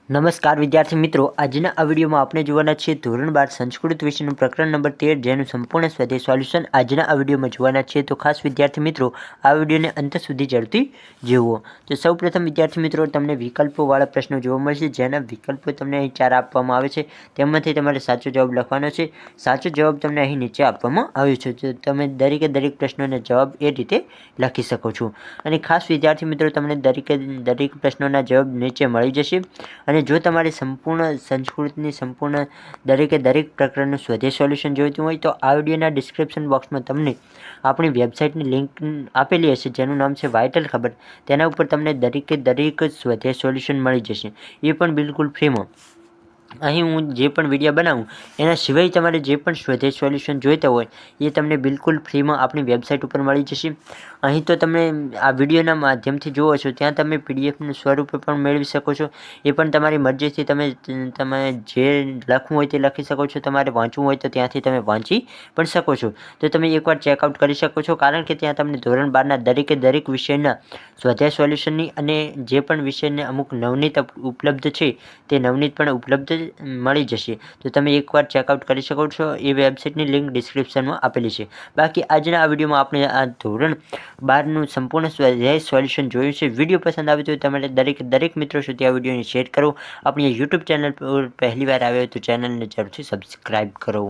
નમસ્કાર વિદ્યાર્થી મિત્રો, આજના આ વિડીયોમાં આપણે જોવાના છીએ ધોરણ 12 સંસ્કૃત વિષયનું પ્રકરણ નંબર 13 જેનું સંપૂર્ણ સ્વાધ્યાય સોલ્યુશન આજના આ વિડીયોમાં જોવાના છીએ। તો ખાસ વિદ્યાર્થી મિત્રો આ વિડીયોને અંત સુધી જરૂરથી જુઓ। તો સૌપ્રથમ વિદ્યાર્થી મિત્રો તમને વિકલ્પોવાળા પ્રશ્નો જોવા મળશે, જેના વિકલ્પો તમને અહીં 4 આપવામાં આવે છે, તેમાંથી તમારે સાચો જવાબ લખવાનો છે। સાચો જવાબ તમને અહીં નીચે આપવામાં આવ્યો છે, તો તમે દરેક પ્રશ્નોના જવાબ એ રીતે લખી શકો છો। અને ખાસ વિદ્યાર્થી મિત્રો તમને દરેક પ્રશ્નોના જવાબ નીચે મળી જશે। અને જો તમારે સંપૂર્ણ સંસ્કૃતની સંપૂર્ણ દરેક પ્રકરણનું સ્વાધ્યાય સોલ્યુશન જોઈતું હોય તો આ વિડીયોના ડિસ્ક્રિપ્શન બોક્સમાં તમને આપણી વેબસાઇટની લિંક આપેલી હશે, જેનું નામ છે વાઇટલ ખબર। તેના ઉપર તમને દરેક સ્વાધ્યાય સોલ્યુશન મળી જશે, એ પણ બિલકુલ ફ્રીમાં। અહીં હું જે પણ વિડીયો બનાવું એના સિવાય તમારે જે પણ સ્વાધ્યાય સોલ્યુશન જોઈતા હોય એ તમને બિલકુલ ફ્રીમાં આપણી વેબસાઇટ ઉપર મળી જશે। અહીં તો તમે આ વિડીયોના માધ્યમથી જુઓ છો, ત્યાં તમે પીડીએફનું સ્વરૂપે પણ મેળવી શકો છો, એ પણ તમારી મરજીથી તમે જે લખવું હોય તે લખી શકો છો, તમારે વાંચવું હોય તો ત્યાંથી તમે વાંચી પણ શકો છો। તો તમે એકવાર ચેકઆઉટ કરી શકો છો, કારણ કે ત્યાં તમને ધોરણ 12ના દરેક વિષયના સ્વાધ્યાય સોલ્યુશનની અને જે પણ વિષયને અમુક નવનીત ઉપલબ્ધ છે તે નવનીત પણ ઉપલબ્ધ મળી જશે। તો તમે એકવાર ચેકઆઉટ કરી શકો છો, એ વેબસાઇટની લિંક ડિસ્ક્રિપ્શનમાં આપેલી છે। બાકી આજના આ વિડીયોમાં આપણે આ ધોરણ 12નું સંપૂર્ણ સ્વાધ્યાય સોલ્યુશન જોયું છે। વિડીયો પસંદ આવે તો તમારે દરેક મિત્રો સુધી આ વિડીયોને શેર કરો। આપણી યુટ્યુબ ચેનલ પર પહેલી વાર આવ્યો તો ચેનલને જરૂરથી સબસ્ક્રાઈબ કરો।